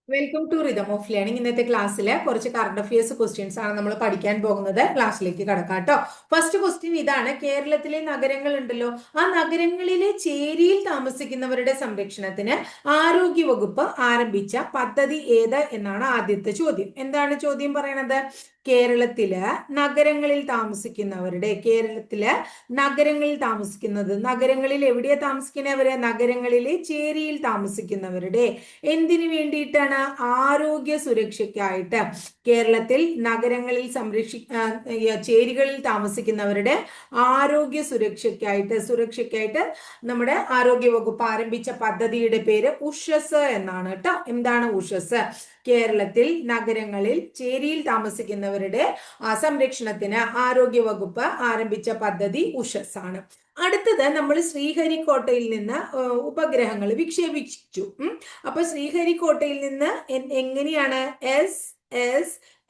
Welcome to rhythm of learning. ഇന്നത്തെ ക്ലാസ്സിലെ കുറച്ച് കറണ്ട് അഫയേഴ്സ് ക്വസ്റ്റ്യൻസ് ആണ് നമ്മൾ പഠിക്കാൻ പോകുന്നത്. ക്ലാസ്സിലേക്ക് കടക്കാം കേട്ടോ. ഫസ്റ്റ് ക്വസ്റ്റ്യൻ ഇതാണ്: കേരളത്തിലെ നഗരങ്ങൾ ഉണ്ടല്ലോ, ആ നഗരങ്ങളിലെ ചേരിയിൽ താമസിക്കുന്നവരുടെ സംരക്ഷണത്തിന് ആരോഗ്യ വകുപ്പ് ആരംഭിച്ച പദ്ധതി ഏത് എന്നാണ് ആദ്യത്തെ ചോദ്യം. എന്താണ് ചോദ്യം പറയണത്? കേരളത്തില് നഗരങ്ങളിൽ താമസിക്കുന്നത്, നഗരങ്ങളിൽ എവിടെയാ താമസിക്കുന്നവര്? നഗരങ്ങളിലെ ചേരിയിൽ താമസിക്കുന്നവരുടെ എന്തിനു വേണ്ടിയിട്ടാണ്? ആരോഗ്യ സുരക്ഷയ്ക്കായിട്ട്. കേരളത്തിൽ നഗരങ്ങളിൽ ചേരികളിൽ താമസിക്കുന്നവരുടെ ആരോഗ്യ സുരക്ഷയ്ക്കായിട്ട് നമ്മുടെ ആരോഗ്യ വകുപ്പ് ആരംഭിച്ച പദ്ധതിയുടെ പേര് ഉഷസ് എന്നാണ് കേട്ടോ. എന്താണ് ഉഷസ്? കേരളത്തിൽ നഗരങ്ങളിൽ ചേരിയിൽ താമസിക്കുന്നവരുടെ സംരക്ഷണത്തിന് ആരോഗ്യ വകുപ്പ് ആരംഭിച്ച പദ്ധതി ഉഷസ് ആണ്. അടുത്തത്, നമ്മൾ ശ്രീഹരിക്കോട്ടയിൽ നിന്ന് ഉപഗ്രഹങ്ങൾ വിക്ഷേപിച്ചു. അപ്പൊ ശ്രീഹരിക്കോട്ടയിൽ നിന്ന് എങ്ങനെയാണ്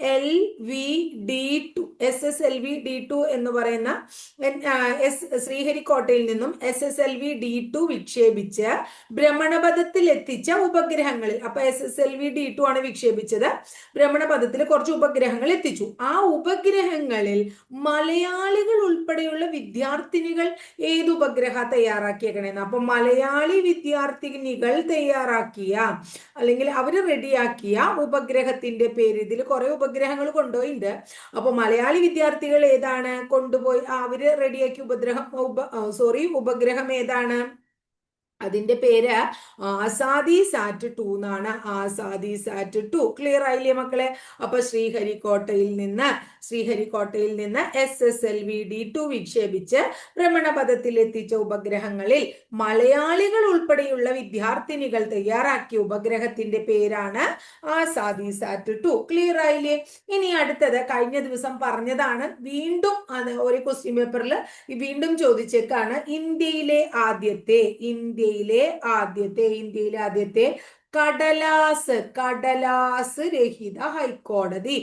SSLV-D2 എന്ന് പറയുന്ന ശ്രീഹരിക്കോട്ടയിൽ നിന്നും SSLV-D2 വിക്ഷേപിച്ച് ഭ്രമണപഥത്തിൽ എത്തിച്ച ഉപഗ്രഹങ്ങളിൽ, അപ്പൊ SSLV-D2 ആണ് വിക്ഷേപിച്ചത്. ഭ്രമണപഥത്തിൽ കുറച്ച് ഉപഗ്രഹങ്ങൾ എത്തിച്ചു. ആ ഉപഗ്രഹങ്ങളിൽ മലയാളികൾ ഉൾപ്പെടെയുള്ള വിദ്യാർത്ഥിനികൾ ഏത് ഉപഗ്രഹ തയ്യാറാക്കിയേക്കണേന്ന്. അപ്പൊ മലയാളി വിദ്യാർത്ഥിനികൾ തയ്യാറാക്കിയ അല്ലെങ്കിൽ അവര് റെഡിയാക്കിയ ഉപഗ്രഹത്തിന്റെ പേര്, ഇതിൽ കുറെ ഉപഗ്രഹങ്ങൾ കൊണ്ടുപോയിണ്ട്. അപ്പൊ മലയാളി വിദ്യാർത്ഥികൾ ഏതാണ് കൊണ്ടുപോയി അവര് റെഡിയാക്കിയ ഉപഗ്രഹം ഏതാണ്? അതിന്റെ പേര് ആസാദി സാറ്റ് 2 എന്നാണ്. ആസാദി സാറ്റ് 2. ക്ലിയർ ആയില്ലേ മക്കളെ? അപ്പൊ ശ്രീഹരിക്കോട്ടയിൽ നിന്ന് SSLV-D2 വിക്ഷേപിച്ച് ഭ്രമണപഥത്തിൽ എത്തിച്ച ഉപഗ്രഹങ്ങളിൽ മലയാളികൾ ഉൾപ്പെടെയുള്ള വിദ്യാർത്ഥിനികൾ തയ്യാറാക്കിയ ഉപഗ്രഹത്തിന്റെ പേരാണ് ആസാദി സാറ്റ് 2. ക്ലിയർ ആയില്ലേ? ഇനി അടുത്തത്, കഴിഞ്ഞ ദിവസം പറഞ്ഞതാണ്, വീണ്ടും ഒരു ക്വസ്റ്റ്യൻ പേപ്പറിൽ വീണ്ടും ചോദിച്ചേക്കാണ്. ഇന്ത്യയിലെ ആദ്യത്തെ കടലാസ് രഹിത ഹൈക്കോടതി.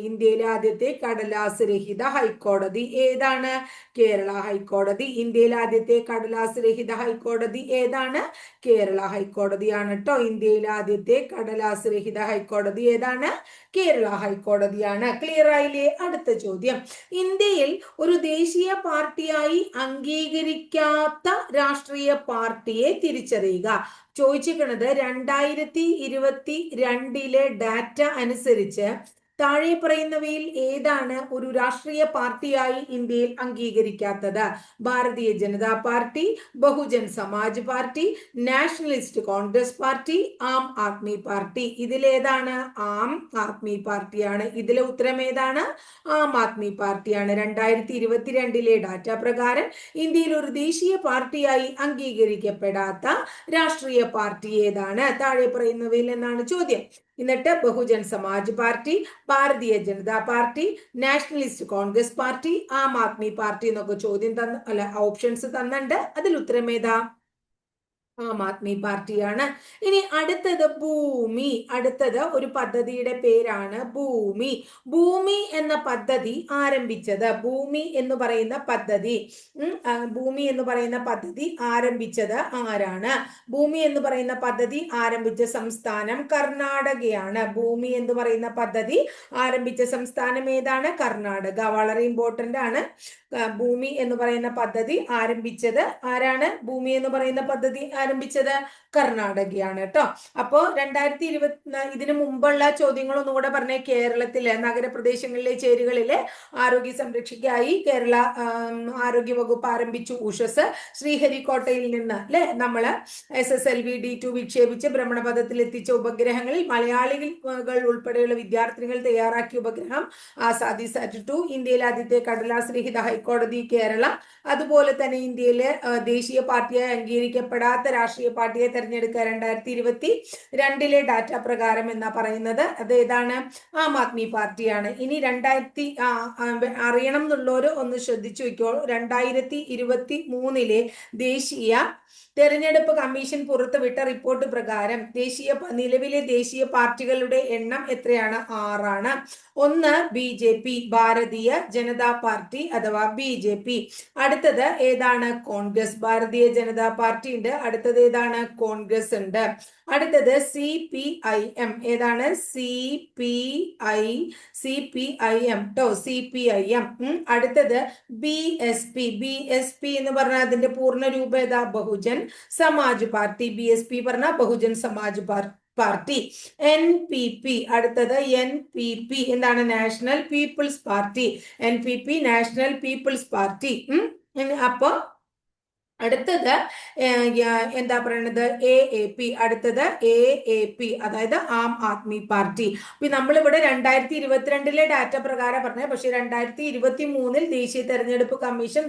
ഇന്ത്യയിലെ ആദ്യത്തെ കടലാസ് രഹിത ഹൈക്കോടതി ഏതാണ്? കേരള ഹൈക്കോടതി. ഇന്ത്യയിലെ ആദ്യത്തെ കടലാസ് രഹിത ഹൈക്കോടതി ഏതാണ്? കേരള ഹൈക്കോടതിയാണ് കേട്ടോ. ഇന്ത്യയിലെ ആദ്യത്തെ കടലാസ് രഹിത ഹൈക്കോടതി ഏതാണ്? കേരള ഹൈക്കോടതിയാണ്. ക്ലിയർ ആയില്ലേ? അടുത്ത ചോദ്യം: ഇന്ത്യയിൽ ഒരു ദേശീയ പാർട്ടിയായി അംഗീകരിക്കാത്ത രാഷ്ട്രീയ പാർട്ടിയെ തിരിച്ചറിയുക. ചോദിച്ചിരിക്കുന്നത് 2022 ഡാറ്റ അനുസരിച്ച് താഴെ പറയുന്നവയിൽ ഏതാണ് ഒരു രാഷ്ട്രീയ പാർട്ടിയായി ഇന്ത്യയിൽ അംഗീകരിക്കാത്തത്? Bharatiya Janata Party, Bahujan Samaj Party, Nationalist Congress Party, Aam Aadmi Party. ഇതിലേതാണ്? ആം ആദ്മി പാർട്ടിയാണ്. ഇതിലെ ഉത്തരം ഏതാണ്? ആം ആദ്മി പാർട്ടിയാണ്. 2022 ഡാറ്റ പ്രകാരം ഇന്ത്യയിൽ ഒരു ദേശീയ പാർട്ടിയായി അംഗീകരിക്കപ്പെടാത്ത രാഷ്ട്രീയ പാർട്ടി ഏതാണ്? താഴെ പറയുന്നവയിൽ എന്നാണ് ചോദ്യം. എന്നിട്ട് Bahujan Samaj Party, Bharatiya Janata Party, Nationalist Congress Party, Aam Aadmi Party എന്നൊക്കെ ഓപ്ഷൻസ് തന്നിട്ടുണ്ട്. അതിൽ ഉത്തരം ഏതാ? ആം ആദ്മി പാർട്ടിയാണ്. ഇനി അടുത്തത് അടുത്തത് ഒരു പദ്ധതിയുടെ പേരാണ് ഭൂമി. ഭൂമി എന്ന പദ്ധതി ആരംഭിച്ചത്, ഭൂമി എന്ന് പറയുന്ന പദ്ധതി ആരംഭിച്ചത് ആരാണ്? ഭൂമി എന്ന് പറയുന്ന പദ്ധതി ആരംഭിച്ച സംസ്ഥാനം കർണാടകയാണ്. ഭൂമി എന്ന് പറയുന്ന പദ്ധതി ആരംഭിച്ച സംസ്ഥാനം ഏതാണ്? കർണാടക. വളരെ ഇമ്പോർട്ടന്റ് ആണ്. ഭൂമി എന്ന് പറയുന്ന പദ്ധതി ആരംഭിച്ചത് ആരാണ്? ഭൂമി എന്ന് പറയുന്ന പദ്ധതി ആരംഭിച്ചത് കർണാടകയാണ് കേട്ടോ. അപ്പോ 2020 ഇതിനു മുമ്പുള്ള ചോദ്യങ്ങൾ ഒന്നുകൂടെ പറഞ്ഞേ. കേരളത്തിലെ നഗരപ്രദേശങ്ങളിലെ ചേരികളിലെ ആരോഗ്യ സംരക്ഷയ്ക്കായി കേരള ആരോഗ്യ വകുപ്പ് ആരംഭിച്ചു ഉഷസ്. ശ്രീഹരിക്കോട്ടയിൽ നിന്ന് നമ്മള് SSLV-D2 വിക്ഷേപിച്ച് ഭ്രമണപഥത്തിൽ എത്തിച്ച ഉപഗ്രഹങ്ങളിൽ മലയാളികൾ ഉൾപ്പെടെയുള്ള വിദ്യാർത്ഥിനികൾ തയ്യാറാക്കിയ ഉപഗ്രഹം ആസാദി സാറ്റ് 2. ഇന്ത്യയിലെ ആദ്യത്തെ കടലാസ് രഹിത ഹൈക്കോടതി കേരളം. അതുപോലെ തന്നെ ഇന്ത്യയിലെ ദേശീയ പാർട്ടിയായി അംഗീകരിക്കപ്പെടാത്ത രാഷ്ട്രീയ പാർട്ടിയെ തെരഞ്ഞെടുക്കുക 2022 ഡാറ്റ പ്രകാരം എന്നാ പറയുന്നത്. അത് ഏതാണ്? ആം ആദ്മി പാർട്ടിയാണ്. ഇനി അറിയണം എന്നുള്ളവര് ഒന്ന് ശ്രദ്ധിച്ചു വെക്കോളൂ. 2023 ദേശീയ തെരഞ്ഞെടുപ്പ് കമ്മീഷൻ പുറത്തുവിട്ട റിപ്പോർട്ട് പ്രകാരം നിലവിലെ ദേശീയ പാർട്ടികളുടെ എണ്ണം എത്രയാണ്? 6 ആണ്. ഒന്ന് BJP, ഭാരതീയ ജനതാ പാർട്ടി അഥവാ BJP. അടുത്തത് ഏതാണ്? കോൺഗ്രസ്. ഭാരതീയ ജനതാ പാർട്ടി ഉണ്ട്. അടുത്ത അടുത്തത് ഏതാണ്? കോൺഗ്രസ് ഉണ്ട്. അടുത്തത് CPIM. ഏതാണ്? CPIM ട്ടോ, CPIM. അടുത്തത് BSP എന്ന് പറഞ്ഞാൽ അതിന്റെ പൂർണ്ണ രൂപം ഏതാ? ബഹുജൻ സമാജ് പാർട്ടി. BSP പറഞ്ഞ ബഹുജൻ സമാജ് പാർട്ടി. NPP. അടുത്തത് NPP എന്താണ്? National people's party. NPP national people's party. അപ്പൊ അടുത്തത് എന്താ പറയണത്? AAP. അടുത്തത് AAP, അതായത് ആം ആദ്മി പാർട്ടി. അപ്പൊ നമ്മളിവിടെ 2022 ഡാറ്റ പ്രകാരം പറഞ്ഞത്, പക്ഷെ 2023 ദേശീയ തെരഞ്ഞെടുപ്പ് കമ്മീഷൻ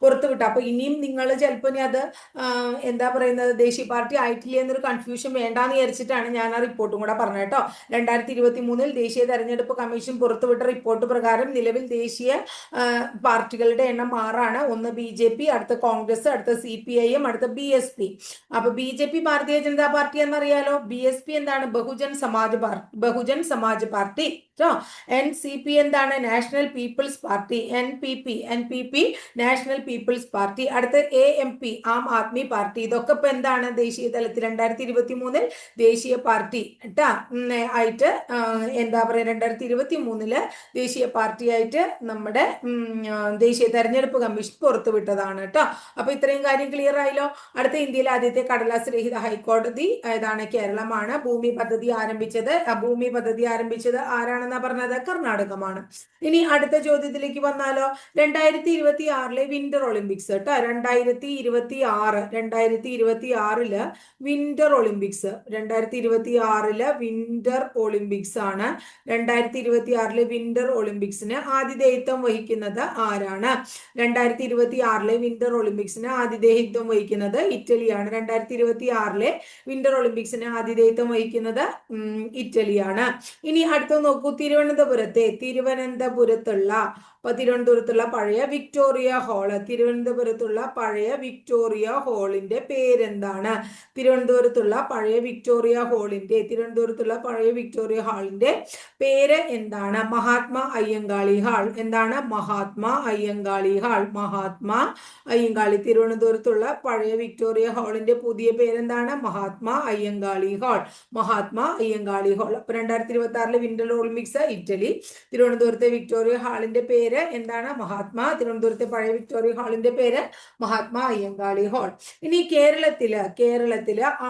പുറത്തുവിട്ടു. അപ്പൊ ഇനിയും നിങ്ങൾ ചിലപ്പോൾ അത് എന്താ പറയുന്നത്, ദേശീയ പാർട്ടി ആയിട്ടില്ല എന്നൊരു കൺഫ്യൂഷൻ വേണ്ടാന്ന് വിചാരിച്ചിട്ടാണ് ഞാൻ ആ റിപ്പോർട്ടും കൂടെ പറഞ്ഞത് കേട്ടോ. 2023 ദേശീയ തെരഞ്ഞെടുപ്പ് കമ്മീഷൻ പുറത്തുവിട്ട റിപ്പോർട്ട് പ്രകാരം നിലവിൽ ദേശീയ പാർട്ടികളുടെ എണ്ണം 6ആണ്. ഒന്ന് BJP, അടുത്ത കോൺഗ്രസ്, അടുത്ത CPIM, അടുത്ത BSP. അപ്പൊ BJP ഭാരതീയ ജനതാ പാർട്ടി എന്നറിയാലോ. BSP എന്താണ്? ബഹുജൻ സമാജ് പാർട്ടി. NCP എന്താണ്? National people's party. NPP national people's party. അടുത്ത AMP ആം ആദ്മി പാർട്ടി. ഇതൊക്കെ ഇപ്പൊ എന്താണ്? ദേശീയ തലത്തിൽ 2023 ദേശീയ പാർട്ടി ആയിട്ട് എന്താ പറയുക, 2023 ദേശീയ പാർട്ടിയായിട്ട് നമ്മുടെ ദേശീയ തെരഞ്ഞെടുപ്പ് കമ്മീഷൻ പുറത്തുവിട്ടതാണ് കേട്ടോ. അപ്പൊ ഇത്രയും കാര്യം ക്ലിയർ ആയല്ലോ. അടുത്ത ഇന്ത്യയിലെ ആദ്യത്തെ കടലാസ് രഹിത ഹൈക്കോടതി ഏതാണ്? കേരളമാണ്. ഭൂമി പദ്ധതി ആരംഭിച്ചത് ആരാണെന്നാ പറഞ്ഞത്? കർണാടകമാണ്. ഇനി അടുത്ത ചോദ്യത്തിലേക്ക് വന്നാലോ. 2026 വിന്റർ ഒളിമ്പിക്സ് കേട്ടോ. 2026 വിന്റർ ഒളിമ്പിക്സ്. 2026 വിന്റർ ഒളിമ്പിക്സ് ആണ്. 2026 വിന്റർ ഒളിമ്പിക്സിന് ആതിഥേയത്വം വഹിക്കുന്നത് ആരാണ്? 2026 വിന്റർ ഒളിമ്പിക്സിന് ആതിഥേയത്വം വഹിക്കുന്നത് ഇറ്റലിയാണ്. 2026 വിന്റർ ഒളിമ്പിക്സിന് ആതിഥേയത്വം വഹിക്കുന്നത് ഇറ്റലിയാണ്. ഇനി അടുത്ത നോക്കൂ. തിരുവനന്തപുരത്തുള്ള പഴയ വിക്ടോറിയ ഹാളിന്റെ പേരെന്താണ്? തിരുവനന്തപുരത്തുള്ള പഴയ വിക്ടോറിയ ഹാളിന്റെ പേര് എന്താണ്? മഹാത്മാ അയ്യങ്കാളി ഹാൾ. എന്താണ്? മഹാത്മാ അയ്യങ്കാളി. തിരുവനന്തപുരത്തുള്ള പഴയ വിക്ടോറിയ ഹാളിന്റെ പുതിയ പേരെന്താണ്? മഹാത്മാ അയ്യങ്കാളി ഹാൾ. അപ്പൊ 2026 വിന്റർ ഒളിമ്പിക്സ് ഇറ്റലി. തിരുവനന്തപുരത്തെ വിക്ടോറിയ ഹാളിന്റെ പേര് എന്താണ്? തിരുവനന്തപുരത്തെ പഴയ വിക്ടോറിയ ഹാളിന്റെ പേര് മഹാത്മാ അയ്യങ്കാളി ഹാൾ. ഇനി കേരളത്തിൽ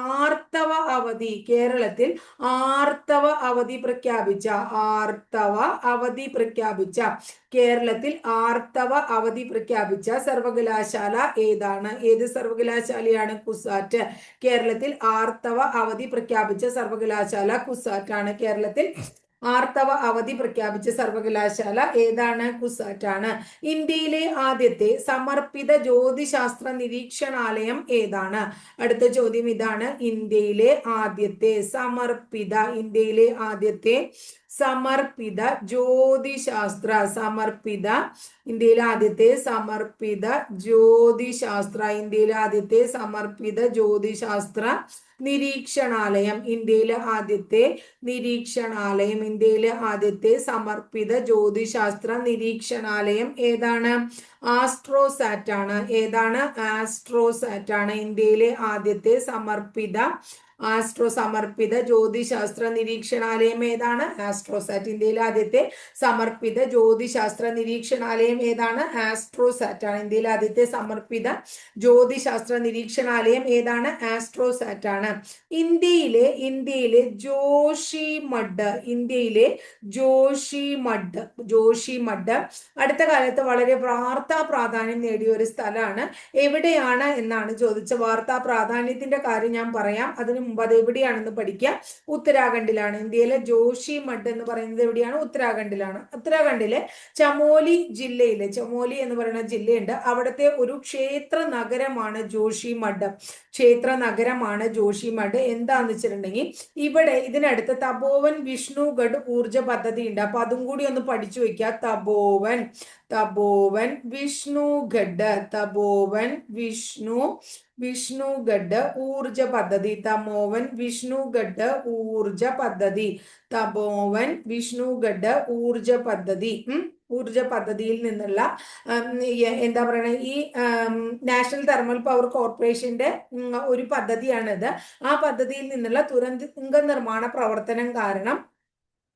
ആർത്തവ അവധി പ്രഖ്യാപിച്ച സർവകലാശാല ഏതാണ്? ഏത് സർവകലാശാലയാണ്? കുസാറ്റ്. കേരളത്തിൽ ആർത്തവ അവധി പ്രഖ്യാപിച്ച സർവകലാശാല കുസാറ്റാണ്. കേരളത്തിൽ ആർത്തവ അവധി പ്രഖ്യാപിച്ച സർവകലാശാല ഏതാണ്? കുസാറ്റാണ്. ഇന്ത്യയിലെ ആദ്യത്തെ സമർപ്പിത ജ്യോതിശാസ്ത്ര നിരീക്ഷണാലയം ഏതാണ്? അടുത്ത ചോദ്യം ഇതാണ്. ഇന്ത്യയിലെ ആദ്യത്തെ സമർപ്പിത ജ്യോതിശാസ്ത്ര നിരീക്ഷണാലയം. ഇന്ത്യയിലെ ആദ്യത്തെ സമർപ്പിത ജ്യോതിശാസ്ത്ര നിരീക്ഷണാലയം ഏതാണ്? ആസ്ട്രോസാറ്റ് ആണ്. ഏതാണ്? ആസ്ട്രോസാറ്റ് ആണ്. ഇന്ത്യയിലെ ആദ്യത്തെ സമർപ്പിത ജ്യോതിശാസ്ത്ര നിരീക്ഷണാലയം ഏതാണ്? ആസ്ട്രോസാറ്റ്. ഇന്ത്യയിലെ ആദ്യത്തെ സമർപ്പിത ജ്യോതിശാസ്ത്ര നിരീക്ഷണാലയം ഏതാണ്? ആസ്ട്രോസാറ്റ് ആണ്. ഇന്ത്യയിലെ ആദ്യത്തെ സമർപ്പിത ജ്യോതിശാസ്ത്ര നിരീക്ഷണാലയം ഏതാണ്? ആസ്ട്രോസാറ്റ് ആണ്. ഇന്ത്യയിലെ ജോഷിമഠ് അടുത്ത കാലത്ത് വളരെ വാർത്താ പ്രാധാന്യം നേടിയ ഒരു സ്ഥലമാണ്. എവിടെയാണ് എന്നാണ് ചോദിച്ച. വാർത്താ പ്രാധാന്യത്തിന്റെ കാര്യം ഞാൻ പറയാം. അതിനു മുമ്പ് അത് എവിടെയാണെന്ന് പഠിക്കാം. ഉത്തരാഖണ്ഡിലാണ്. ഇന്ത്യയിലെ ജോഷിമഠ് എന്ന് പറയുന്നത് എവിടെയാണ്? ഉത്തരാഖണ്ഡിലാണ്. ഉത്തരാഖണ്ഡിലെ ചമോലി എന്ന് പറയുന്ന ജില്ലയുണ്ട്. അവിടുത്തെ ഒരു ക്ഷേത്ര നഗരമാണ് ജോഷിമഠ്. എന്താന്ന് വെച്ചിട്ടുണ്ടെങ്കിൽ ഇവിടെ ഇതിനടുത്ത് തപോവൻ വിഷ്ണുഗഡ് ഊർജ പദ്ധതി ഉണ്ട്. അപ്പൊ അതും കൂടി ഒന്ന് പഠിച്ചു വെക്കുക. തപോവൻ, വിഷ്ണുഗഡ്, തപോവൻ, വിഷ്ണുഗഡ് ഊർജ പദ്ധതി, തമോവൻ വിഷ്ണുഗഡ് ഊർജ പദ്ധതി, തപോവൻ വിഷ്ണുഗഡ് ഊർജ പദ്ധതി. ഊർജ പദ്ധതിയിൽ നിന്നുള്ള എന്താ പറയണ ഈ നാഷണൽ തെർമൽ പവർ കോർപ്പറേഷന്റെ ഒരു പദ്ധതിയാണിത്. ആ പദ്ധതിയിൽ നിന്നുള്ള തുരങ്ക നിർമ്മാണ പ്രവർത്തനം കാരണം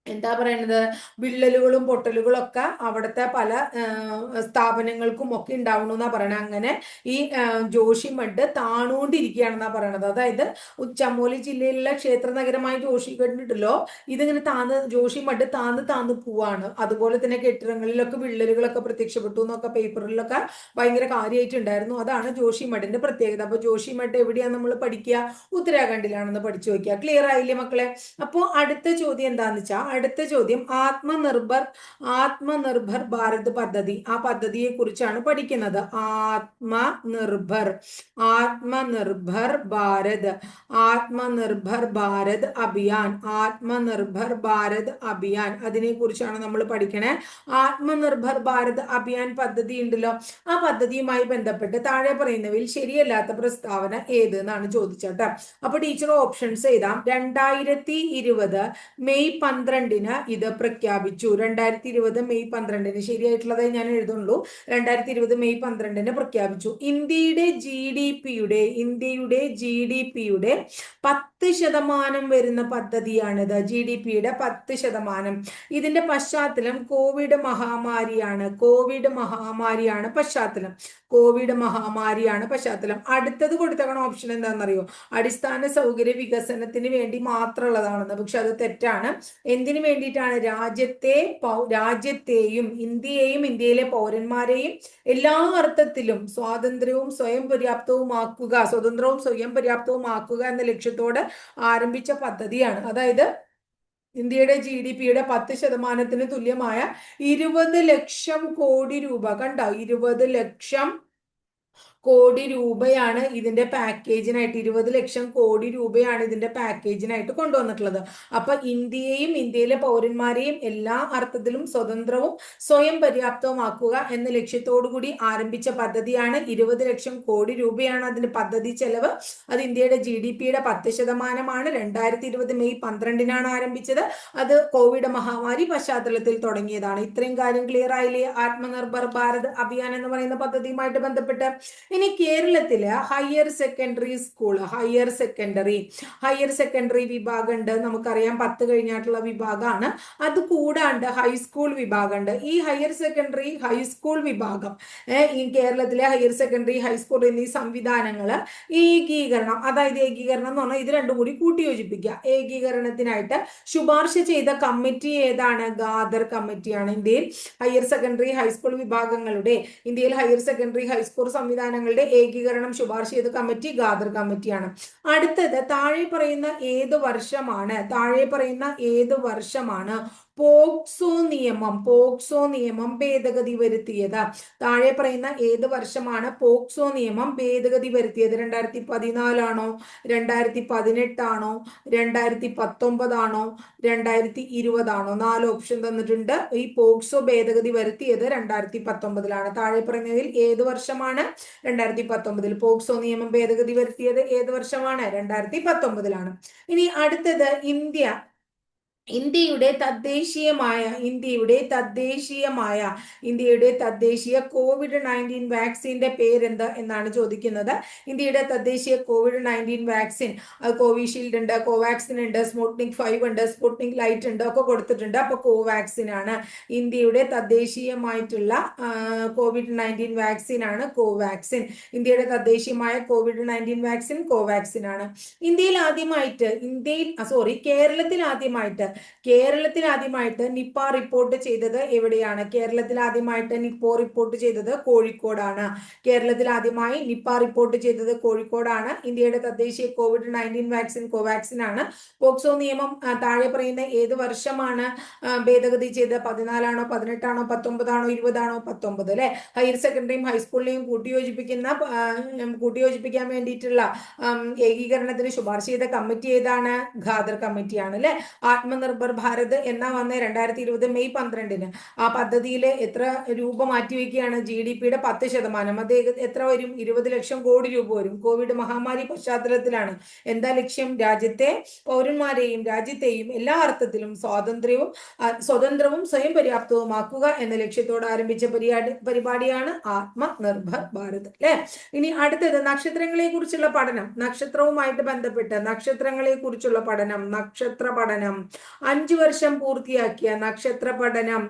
എന്താ പറയണത്, വിള്ളലുകളും പൊട്ടലുകളും ഒക്കെ അവിടുത്തെ പല സ്ഥാപനങ്ങൾക്കും ഒക്കെ ഉണ്ടാവണം എന്നാ പറയണത്. അങ്ങനെ ഈ ജോഷിമഠ് താണുകൊണ്ടിരിക്കുകയാണെന്നാ പറയണത്. അതായത് ചമോലി ജില്ലയിലുള്ള ക്ഷേത്ര നഗരമായ ജോഷിമഠിലോ ഇതിങ്ങനെ ജോഷിമഠ് താന്ന് പോവാണ്. അതുപോലെ തന്നെ കെട്ടിടങ്ങളിലൊക്കെ വിള്ളലുകളൊക്കെ പ്രത്യക്ഷപ്പെട്ടു എന്നൊക്കെ പേപ്പറിലൊക്കെ ഭയങ്കര കാര്യമായിട്ടുണ്ടായിരുന്നു. അതാണ് ജോഷിമഠിന്റെ പ്രത്യേകത. അപ്പൊ ജോഷിമഠ് എവിടെയാണ് നമ്മൾ പഠിക്കുക? ഉത്തരാഖണ്ഡിലാണെന്ന് പഠിച്ചു വയ്ക്കുക. ക്ലിയർ ആയില്ലേ മക്കളെ? അപ്പോ അടുത്ത ചോദ്യം എന്താന്ന് വെച്ചാൽ, അടുത്ത ചോദ്യം ആത്മനിർഭർ ഭാരത് പദ്ധതി. ആ പദ്ധതിയെ കുറിച്ചാണ് പഠിക്കുന്നത്. ആത്മനിർഭർ ഭാരത് അഭിയാൻ, ആത്മനിർഭർ ഭാരത് അഭിയാൻ, അതിനെ കുറിച്ചാണ് നമ്മൾ പഠിക്കണേ. ആത്മനിർഭർ ഭാരത് അഭിയാൻ പദ്ധതി ഉണ്ടല്ലോ, ആ പദ്ധതിയുമായി ബന്ധപ്പെട്ട് താഴെ പറയുന്നവയിൽ ശരിയല്ലാത്ത പ്രസ്താവന ഏത് എന്നാണ് ചോദിച്ചത്. അപ്പൊ ടീച്ചർ ഓപ്ഷൻസ് എഴുതാം. 2020 മെയ് 12 ഇത് പ്രഖ്യാപിച്ചു. 2020 മെയ് 12 ശരിയായിട്ടുള്ളതേ ഞാൻ എഴുതുള്ളൂ. 2020 മെയ് 12 പ്രഖ്യാപിച്ചു. ഇന്ത്യയുടെ ജി ഡി പിയുടെ 10% വരുന്ന പദ്ധതിയാണിത്. ജി ഡി പിയുടെ 10%. ഇതിന്റെ പശ്ചാത്തലം കോവിഡ് മഹാമാരിയാണ് പശ്ചാത്തലം. അടുത്തത് കൊടുത്തേക്കണ ഓപ്ഷൻ എന്താണെന്നറിയോ? അടിസ്ഥാന സൗകര്യ വികസനത്തിന് വേണ്ടി മാത്രമുള്ളതാണെന്ന്. പക്ഷെ അത് തെറ്റാണ്. എന്തിനു വേണ്ടിയിട്ടാണ്? രാജ്യത്തെയും ഇന്ത്യയിലെ പൗരന്മാരെയും എല്ലാ അർത്ഥത്തിലും സ്വതന്ത്രവും സ്വയം പര്യാപ്തവുമാക്കുക എന്ന ലക്ഷ്യത്തോടെ ആരംഭിച്ച പദ്ധതിയാണ്. അതായത് ഇന്ത്യയുടെ ജി ഡി പിയുടെ 10% തുല്യമായ 20 ലക്ഷം കോടി രൂപ, കണ്ടോ, 20 ലക്ഷം കോടി രൂപയാണ് ഇതിന്റെ പാക്കേജിനായിട്ട്, 20 ലക്ഷം കോടി രൂപയാണ് ഇതിന്റെ പാക്കേജിനായിട്ട് കൊണ്ടുവന്നിട്ടുള്ളത്. അപ്പൊ ഇന്ത്യയെയും ഇന്ത്യയിലെ പൗരന്മാരെയും എല്ലാ അർത്ഥത്തിലും സ്വതന്ത്രവും സ്വയം പര്യാപ്തവുമാക്കുക എന്ന ലക്ഷ്യത്തോടു കൂടി ആരംഭിച്ച പദ്ധതിയാണ്. 20 ലക്ഷം കോടി രൂപയാണ് അതിന്റെ പദ്ധതി ചെലവ്. അത് ഇന്ത്യയുടെ ജി ഡി പിയുടെ 10%. 2020 മെയ് 12 ആരംഭിച്ചത്. അത് കോവിഡ് മഹാമാരി പശ്ചാത്തലത്തിൽ തുടങ്ങിയതാണ്. ഇത്രയും കാര്യം ക്ലിയർ ആയില്ലേ? ആത്മനിർഭർ ഭാരത് അഭിയാൻ എന്ന് പറയുന്ന പദ്ധതിയുമായിട്ട് ബന്ധപ്പെട്ട്. ഇനി കേരളത്തില് ഹയർ സെക്കൻഡറി വിഭാഗം ഉണ്ട്. നമുക്കറിയാം 10 കഴിഞ്ഞിട്ടുള്ള വിഭാഗമാണ്. അത് കൂടാണ്ട് ഹൈസ്കൂൾ വിഭാഗമുണ്ട്. ഈ ഹയർ സെക്കൻഡറി ഹൈസ്കൂൾ വിഭാഗം, ഈ കേരളത്തിലെ ഹയർ സെക്കൻഡറി ഹൈസ്കൂൾ എന്നീ സംവിധാനങ്ങള് ഏകീകരണം, അതായത് ഏകീകരണം എന്ന് പറഞ്ഞാൽ ഇത് രണ്ടും കൂടി കൂട്ടിയോജിപ്പിക്കുക. ഏകീകരണത്തിനായിട്ട് ശുപാർശ ചെയ്ത കമ്മിറ്റി ഏതാണ്? ഗാദർ കമ്മിറ്റിയാണ്. ഇന്ത്യയിൽ ഹയർ സെക്കൻഡറി ഹൈസ്കൂൾ വിഭാഗങ്ങളുടെ, ഇന്ത്യയിൽ ഹയർ സെക്കൻഡറി ഹൈസ്കൂൾ സംവിധാനങ്ങളുടെ ഏകീകരണം ശുപാർശ ചെയ്ത കമ്മിറ്റി ഗാദർ കമ്മിറ്റിയാണ്. അടുത്തത് താഴെ പറയുന്ന ഏത് വർഷമാണ് പോക്സോ നിയമം ഭേദഗതി വരുത്തിയത്? താഴെ പറയുന്ന ഏത് വർഷമാണ് പോക്സോ നിയമം ഭേദഗതി വരുത്തിയത്? 2014 ആണോ, 2018 ആണോ, 2019 ആണോ, 2020 ആണോ? 4 ഓപ്ഷൻ തന്നിട്ടുണ്ട്. ഈ പോക്സോ ഭേദഗതി വരുത്തിയത് 2019. താഴെ പറയുന്നതിൽ ഏത് വർഷമാണ്? 2019. പോക്സോ നിയമം ഭേദഗതി വരുത്തിയത് ഏത് വർഷമാണ്? 2019. ഇനി അടുത്തത് ഇന്ത്യയുടെ തദ്ദേശീയ COVID-19 വാക്സിന്റെ പേരെന്ത് എന്നാണ് ചോദിക്കുന്നത്. ഇന്ത്യയുടെ തദ്ദേശീയ COVID-19 വാക്സിൻ, കോവിഷീൽഡ് ഉണ്ട്, കോവാക്സിൻ ഉണ്ട്, സ്പുട്നിക് 5 ഉണ്ട്, സ്പുട്നിക് ലൈറ്റ് ഉണ്ട്, ഒക്കെ കൊടുത്തിട്ടുണ്ട്. അപ്പൊ കോവാക്സിൻ ആണ് ഇന്ത്യയുടെ തദ്ദേശീയമായിട്ടുള്ള COVID-19 വാക്സിൻ ആണ് കോവാക്സിൻ. ഇന്ത്യയുടെ തദ്ദേശീയമായ COVID-19 വാക്സിൻ കോവാക്സിൻ ആണ്. കേരളത്തിൽ ആദ്യമായിട്ട് നിപ്പ റിപ്പോർട്ട് ചെയ്തത് എവിടെയാണ്? കേരളത്തിൽ ആദ്യമായിട്ട് നിപ്പ റിപ്പോർട്ട് ചെയ്തത് കോഴിക്കോടാണ്. ഇന്ത്യയുടെ തദ്ദേശീയ COVID-19 വാക്സിൻ കോവാക്സിൻ ആണ്. പോക്സോ നിയമം താഴെ പറയുന്ന ഏത് വർഷമാണ് ഭേദഗതി ചെയ്തത്? 14 ആണോ, 18 ആണോ, 19 ആണോ, 20 ആണോ? 19 അല്ലെ. ഹയർ സെക്കൻഡറിയും ഹൈസ്കൂളിനെയും കൂട്ടിയോജിപ്പിക്കാൻ വേണ്ടിയിട്ടുള്ള ഏകീകരണത്തിന് ശുപാർശ ചെയ്ത കമ്മിറ്റി ഏതാണ്? ഖാദർ കമ്മിറ്റിയാണ് അല്ലെ. ആത്മനിർഭർ ആത്മനിർഭർ ഭാരത് എന്നാ വന്നേ 2020 മെയ് 12-ന്. ആ പദ്ധതിയിൽ എത്ര രൂപ മാറ്റിവെക്കുകയാണ്? GDP-യുടെ 10%. അത് എത്ര വരും? 20 ലക്ഷം കോടി രൂപ വരും. കോവിഡ് മഹാമാരി പശ്ചാത്തലത്തിലാണ്. എന്താ ലക്ഷ്യം? രാജ്യത്തെ പൗരന്മാരെയും രാജ്യത്തെയും എല്ലാ അർത്ഥത്തിലും സ്വതന്ത്രവും സ്വയം പര്യാപ്തവുമാക്കുക എന്ന ലക്ഷ്യത്തോടെ ആരംഭിച്ച പരിപാടിയാണ് ആത്മനിർഭർ ഭാരത് അല്ലെ. ഇനി അടുത്തത് നക്ഷത്രങ്ങളെ കുറിച്ചുള്ള പഠനം. നക്ഷത്രവുമായിട്ട് ബന്ധപ്പെട്ട് നക്ഷത്രങ്ങളെ കുറിച്ചുള്ള പഠനം, നക്ഷത്ര പഠനം 5 വർഷം പൂർത്തിയാക്കിയ നക്ഷത്ര പഠനം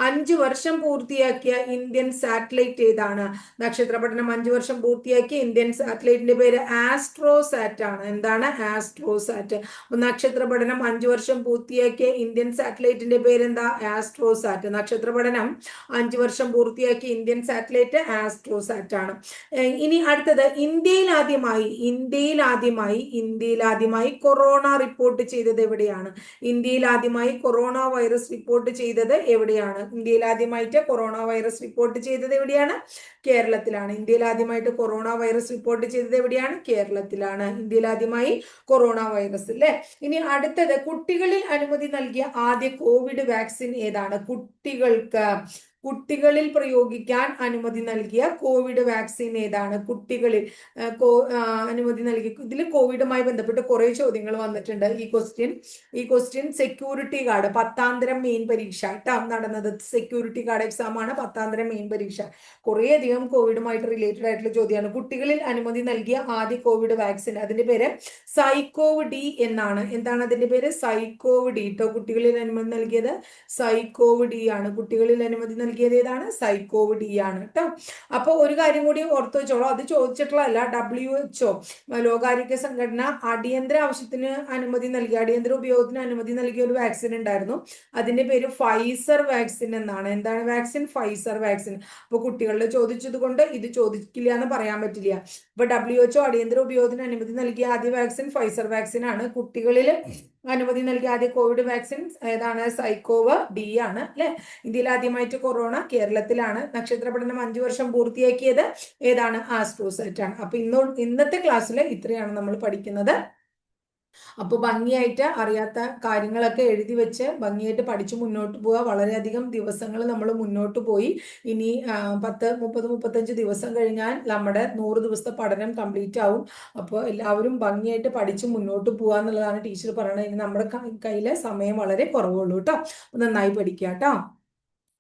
5 വർഷം പൂർത്തിയാക്കിയ ഇന്ത്യൻ സാറ്റലൈറ്റ് ഏതാണ്? നക്ഷത്ര പഠനം 5 വർഷം പൂർത്തിയാക്കിയ ഇന്ത്യൻ സാറ്റലൈറ്റിന്റെ പേര് ആസ്ട്രോസാറ്റ് ആണ്. എന്താണ്? ആസ്ട്രോസാറ്റ്. നക്ഷത്ര പഠനം 5 വർഷം പൂർത്തിയാക്കിയ ഇന്ത്യൻ സാറ്റലൈറ്റിന്റെ പേരെന്താ? ആസ്ട്രോസാറ്റ്. നക്ഷത്ര പഠനം 5 വർഷം പൂർത്തിയാക്കിയ ഇന്ത്യൻ സാറ്റലൈറ്റ് ആസ്ട്രോസാറ്റ് ആണ്. ഇനി അടുത്തത് ഇന്ത്യയിൽ ആദ്യമായി കൊറോണ റിപ്പോർട്ട് ചെയ്തത് എവിടെയാണ്? ഇന്ത്യയിൽ ആദ്യമായി കൊറോണ വൈറസ് റിപ്പോർട്ട് ചെയ്തത് എവിടെയാണ്? ഇന്ത്യയിൽ ആദ്യമായിട്ട് കൊറോണ വൈറസ് റിപ്പോർട്ട് ചെയ്തത് എവിടെയാണ്? കേരളത്തിലാണ്. ഇന്ത്യയിൽ ആദ്യമായിട്ട് കൊറോണ വൈറസ് റിപ്പോർട്ട് ചെയ്തത് എവിടെയാണ്? കേരളത്തിലാണ്. ഇന്ത്യയിൽ ആദ്യമായി കൊറോണ വൈറസ് അല്ലേ. ഇനി അടുത്തത് കുട്ടികളിൽ അനുമതി നൽകിയ ആദ്യ കോവിഡ് വാക്സിൻ ഏതാണ്? കുട്ടികളിൽ പ്രയോഗിക്കാൻ അനുമതി നൽകിയ കോവിഡ് വാക്സിൻ ഏതാണ്? കുട്ടികളിൽ അനുമതി നൽകി. ഇതിൽ കോവിഡുമായി ബന്ധപ്പെട്ട് കുറെ ചോദ്യങ്ങൾ വന്നിട്ടുണ്ട്. ഈ ക്വസ്റ്റ്യൻ സെക്യൂരിറ്റി ഗാർഡ് 10ാം തരം മെയിൻ പരീക്ഷ നടന്നത്. സെക്യൂരിറ്റി ഗാർഡ് എക്സാം ആണ് 10ാം തരം മെയിൻ പരീക്ഷ. കുറേയധികം കോവിഡുമായിട്ട് റിലേറ്റഡ് ആയിട്ടുള്ള ചോദ്യമാണ്. കുട്ടികളിൽ അനുമതി നൽകിയ ആദ്യ കോവിഡ് വാക്സിൻ, അതിന്റെ പേര് സൈക്കോവ്-D എന്നാണ്. എന്താണ് അതിന്റെ പേര്? സൈക്കോവ്-D കുട്ടികളിൽ അനുമതി നൽകിയത് സൈക്കോവ്-D ആണ്. കുട്ടികളിൽ അനുമതി നൽകിയത് ഏതാണ്? സൈക്കോവ്-D ആണ് കേട്ടോ. അപ്പൊ ഒരു കാര്യം കൂടി ഓർത്തു വെച്ചോളൂ, അത് ചോദിച്ചിട്ടുള്ളതല്ല. WHO ലോകാരോഗ്യ സംഘടന അടിയന്തര ആവശ്യത്തിന് അടിയന്തര ഉപയോഗത്തിന് അനുമതി നൽകിയ ഒരു വാക്സിൻ ഉണ്ടായിരുന്നു. അതിന്റെ പേര് ഫൈസർ വാക്സിൻ എന്നാണ്. എന്താണ് വാക്സിൻ? Pfizer vaccine. അപ്പൊ കുട്ടികളിൽ ചോദിച്ചത് കൊണ്ട് ഇത് ചോദിക്കില്ല എന്ന് പറയാൻ പറ്റില്ല. അപ്പൊ WHO അടിയന്തര ഉപയോഗത്തിന് അനുമതി നൽകിയ ആദ്യ വാക്സിൻ ഫൈസർ വാക്സിൻ ആണ്. കുട്ടികളിൽ അനുമതി നൽകിയ ആദ്യ കോവിഡ് വാക്സിൻ ഏതാണ്? സൈക്കോവ്-D ആണ് അല്ലെ. ഇന്ത്യയിൽ ആദ്യമായിട്ട് കൊറോണ കേരളത്തിലാണ്. നക്ഷത്ര പഠനം 5 വർഷം പൂർത്തിയാക്കിയത് ഏതാണ്? ആസ്ട്രോസാറ്റ് ആണ്. അപ്പൊ ഇന്നത്തെ ക്ലാസ്സിൽ ഇത്രയാണ് നമ്മൾ പഠിക്കുന്നത്. അപ്പൊ ഭംഗിയായിട്ട് അറിയാത്ത കാര്യങ്ങളൊക്കെ എഴുതി വെച്ച് ഭംഗിയായിട്ട് പഠിച്ചു മുന്നോട്ട് പോവുക. വളരെയധികം ദിവസങ്ങൾ നമ്മൾ മുന്നോട്ട് പോയി. ഇനി 10, 30, 35 ദിവസം കഴിഞ്ഞാൽ നമ്മുടെ 100 ദിവസത്തെ പഠനം കംപ്ലീറ്റ് ആവും. അപ്പോൾ എല്ലാവരും ഭംഗിയായിട്ട് പഠിച്ച് മുന്നോട്ട് പോവുക എന്നുള്ളതാണ് ടീച്ചർ പറയുന്നത്. ഇനി നമ്മുടെ കയ്യിലെ സമയം വളരെ കുറവുള്ളൂ കേട്ടോ. നന്നായി പഠിക്കുക കേട്ടോ.